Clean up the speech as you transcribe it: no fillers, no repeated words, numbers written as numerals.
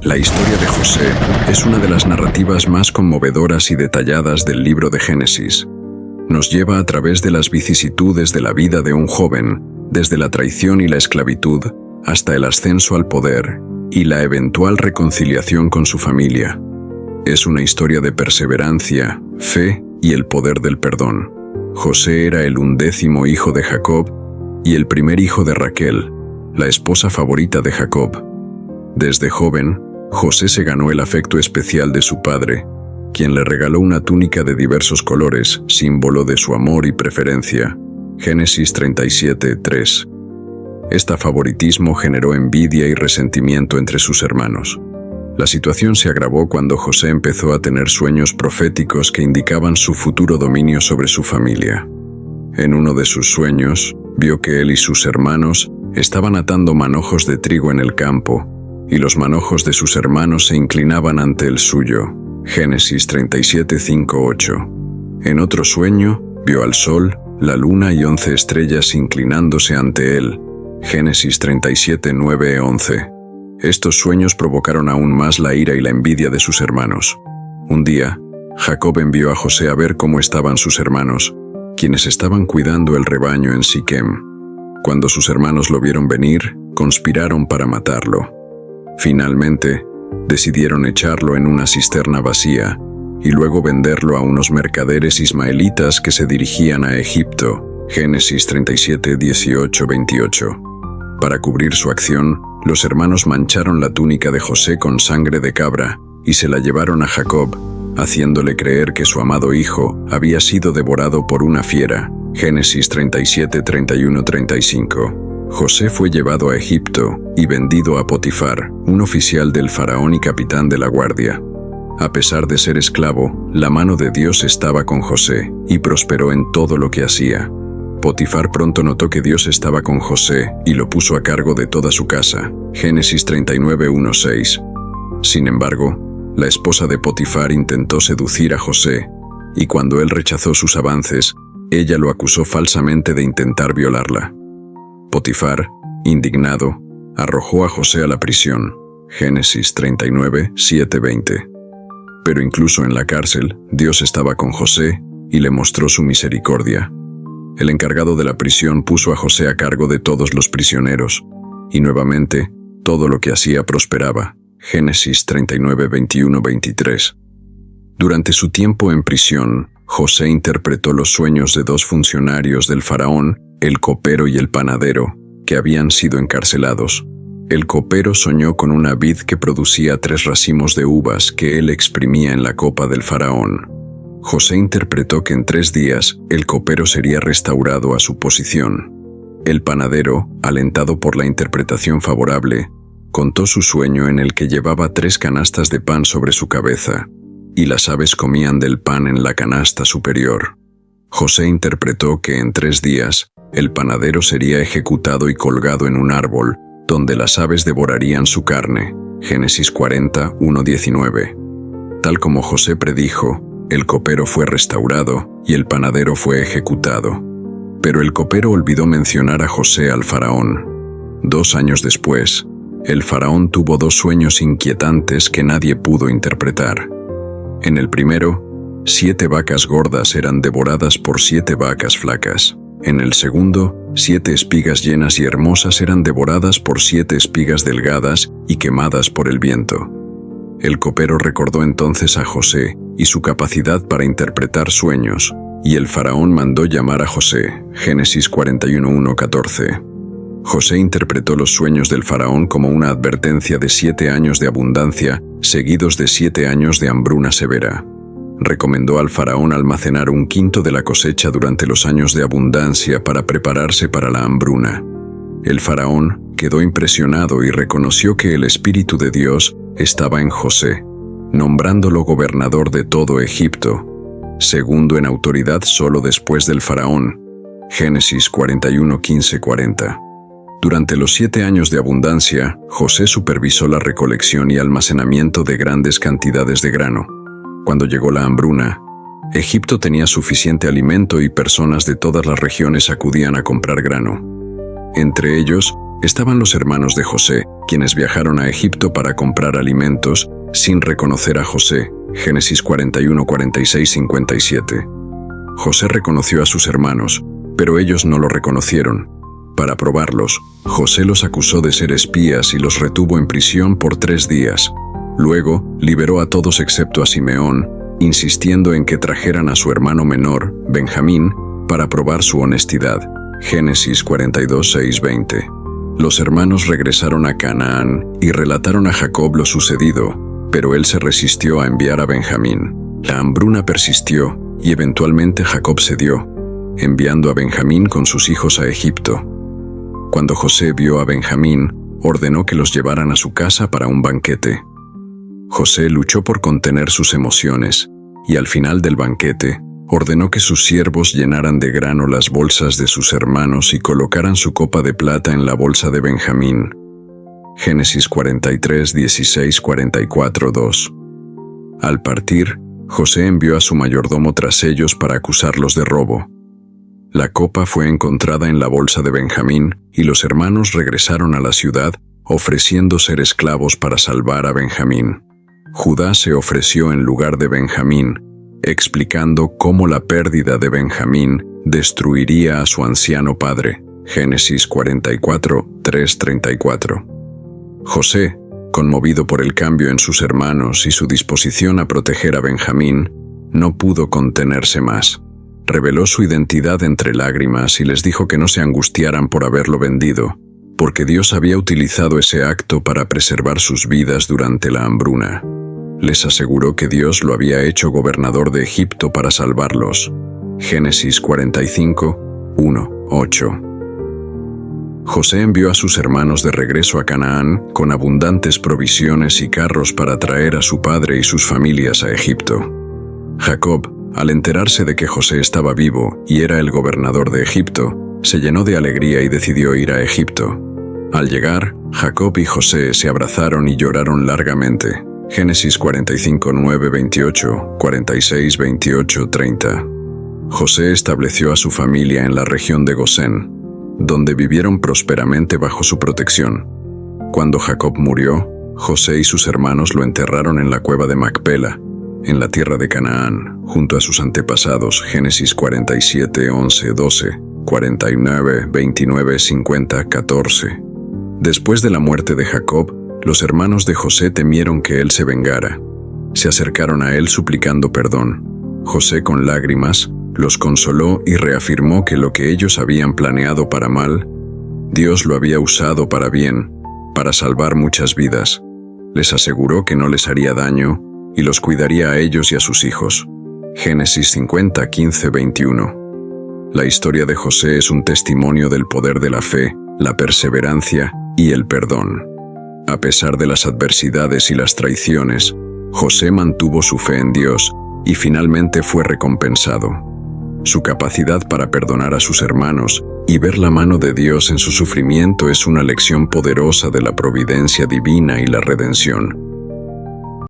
La historia de José es una de las narrativas más conmovedoras y detalladas del libro de Génesis. Nos lleva a través de las vicisitudes de la vida de un joven, desde la traición y la esclavitud hasta el ascenso al poder y la eventual reconciliación con su familia. Es una historia de perseverancia, fe y el poder del perdón. José era el 11º hijo de Jacob y el primer hijo de Raquel, la esposa favorita de Jacob. Desde joven, José se ganó el afecto especial de su padre, quien le regaló una túnica de diversos colores, símbolo de su amor y preferencia. Génesis 37:3. Este favoritismo generó envidia y resentimiento entre sus hermanos. La situación se agravó cuando José empezó a tener sueños proféticos que indicaban su futuro dominio sobre su familia. En uno de sus sueños, vio que él y sus hermanos estaban atando manojos de trigo en el campo, y los manojos de sus hermanos se inclinaban ante el suyo. Génesis 37:5-8. En otro sueño, vio al sol, la luna y 11 estrellas inclinándose ante él. Génesis 37:9-11. Estos sueños provocaron aún más la ira y la envidia de sus hermanos. Un día, Jacob envió a José a ver cómo estaban sus hermanos, quienes estaban cuidando el rebaño en Siquem. Cuando sus hermanos lo vieron venir, conspiraron para matarlo. Finalmente, decidieron echarlo en una cisterna vacía y luego venderlo a unos mercaderes ismaelitas que se dirigían a Egipto. Génesis 37:18-28. Para cubrir su acción, los hermanos mancharon la túnica de José con sangre de cabra y se la llevaron a Jacob, haciéndole creer que su amado hijo había sido devorado por una fiera. Génesis 37:31-35. José fue llevado a Egipto y vendido a Potifar, un oficial del faraón y capitán de la guardia. A pesar de ser esclavo, la mano de Dios estaba con José y prosperó en todo lo que hacía. Potifar pronto notó que Dios estaba con José y lo puso a cargo de toda su casa. Génesis 39:1-6. Sin embargo, la esposa de Potifar intentó seducir a José, y cuando él rechazó sus avances, ella lo acusó falsamente de intentar violarla. Potifar, indignado, arrojó a José a la prisión. Génesis 39:7-20. Pero incluso en la cárcel, Dios estaba con José y le mostró su misericordia. El encargado de la prisión puso a José a cargo de todos los prisioneros, y nuevamente, todo lo que hacía prosperaba. Génesis 39:21-23. Durante su tiempo en prisión, José interpretó los sueños de dos funcionarios del faraón, el copero y el panadero, que habían sido encarcelados. El copero soñó con una vid que producía 3 racimos de uvas que él exprimía en la copa del faraón. José interpretó que en 3 días el copero sería restaurado a su posición. El panadero, alentado por la interpretación favorable, contó su sueño en el que llevaba 3 canastas de pan sobre su cabeza, y las aves comían del pan en la canasta superior. José interpretó que en 3 días el panadero sería ejecutado y colgado en un árbol, donde las aves devorarían su carne. Génesis 40:1-19. Tal como José predijo, el copero fue restaurado y el panadero fue ejecutado. Pero el copero olvidó mencionar a José al faraón. 2 años después, el faraón tuvo 2 sueños inquietantes que nadie pudo interpretar. En el primero, 7 vacas gordas eran devoradas por 7 vacas flacas. En el segundo, 7 espigas llenas y hermosas eran devoradas por 7 espigas delgadas y quemadas por el viento. El copero recordó entonces a José y su capacidad para interpretar sueños, y el faraón mandó llamar a José. Génesis 41:1-14. José interpretó los sueños del faraón como una advertencia de 7 años de abundancia, seguidos de 7 años de hambruna severa. Recomendó al faraón almacenar 1/5 de la cosecha durante los años de abundancia para prepararse para la hambruna. El faraón quedó impresionado y reconoció que el Espíritu de Dios estaba en José, nombrándolo gobernador de todo Egipto, segundo en autoridad solo después del faraón. Génesis 41:15-40. Durante los 7 años de abundancia, José supervisó la recolección y almacenamiento de grandes cantidades de grano. Cuando llegó la hambruna, Egipto tenía suficiente alimento y personas de todas las regiones acudían a comprar grano. Entre ellos, estaban los hermanos de José, quienes viajaron a Egipto para comprar alimentos sin reconocer a José. Génesis 41, 46, 57. José reconoció a sus hermanos, pero ellos no lo reconocieron. Para probarlos, José los acusó de ser espías y los retuvo en prisión por 3 días. Luego, liberó a todos excepto a Simeón, insistiendo en que trajeran a su hermano menor, Benjamín, para probar su honestidad. Génesis 42, 6, 20. Los hermanos regresaron a Canaán y relataron a Jacob lo sucedido, pero él se resistió a enviar a Benjamín. La hambruna persistió y eventualmente Jacob cedió, enviando a Benjamín con sus hijos a Egipto. Cuando José vio a Benjamín, ordenó que los llevaran a su casa para un banquete. José luchó por contener sus emociones y al final del banquete, ordenó que sus siervos llenaran de grano las bolsas de sus hermanos y colocaran su copa de plata en la bolsa de Benjamín. Génesis 43, 16, 44, 2. Al partir, José envió a su mayordomo tras ellos para acusarlos de robo. La copa fue encontrada en la bolsa de Benjamín y los hermanos regresaron a la ciudad ofreciendo ser esclavos para salvar a Benjamín. Judá se ofreció en lugar de Benjamín, explicando cómo la pérdida de Benjamín destruiría a su anciano padre. Génesis 44, 3, 34. José, conmovido por el cambio en sus hermanos y su disposición a proteger a Benjamín, no pudo contenerse más. Reveló su identidad entre lágrimas y les dijo que no se angustiaran por haberlo vendido, porque Dios había utilizado ese acto para preservar sus vidas durante la hambruna. Les aseguró que Dios lo había hecho gobernador de Egipto para salvarlos. Génesis 45, 1, 8. José envió a sus hermanos de regreso a Canaán con abundantes provisiones y carros para traer a su padre y sus familias a Egipto. Jacob, al enterarse de que José estaba vivo y era el gobernador de Egipto, se llenó de alegría y decidió ir a Egipto. Al llegar, Jacob y José se abrazaron y lloraron largamente. Génesis 45, 9, 28, 46, 28, 30. José estableció a su familia en la región de Gosén, donde vivieron prósperamente bajo su protección. Cuando Jacob murió, José y sus hermanos lo enterraron en la cueva de Macpela, en la tierra de Canaán, junto a sus antepasados. Génesis 47, 11, 12, 49, 29, 50, 14. Después de la muerte de Jacob, los hermanos de José temieron que él se vengara. Se acercaron a él suplicando perdón. José, con lágrimas, los consoló y reafirmó que lo que ellos habían planeado para mal, Dios lo había usado para bien, para salvar muchas vidas. Les aseguró que no les haría daño y los cuidaría a ellos y a sus hijos. Génesis 50, 15, 21. La historia de José es un testimonio del poder de la fe, la perseverancia y el perdón. A pesar de las adversidades y las traiciones, José mantuvo su fe en Dios y finalmente fue recompensado. Su capacidad para perdonar a sus hermanos y ver la mano de Dios en su sufrimiento es una lección poderosa de la providencia divina y la redención.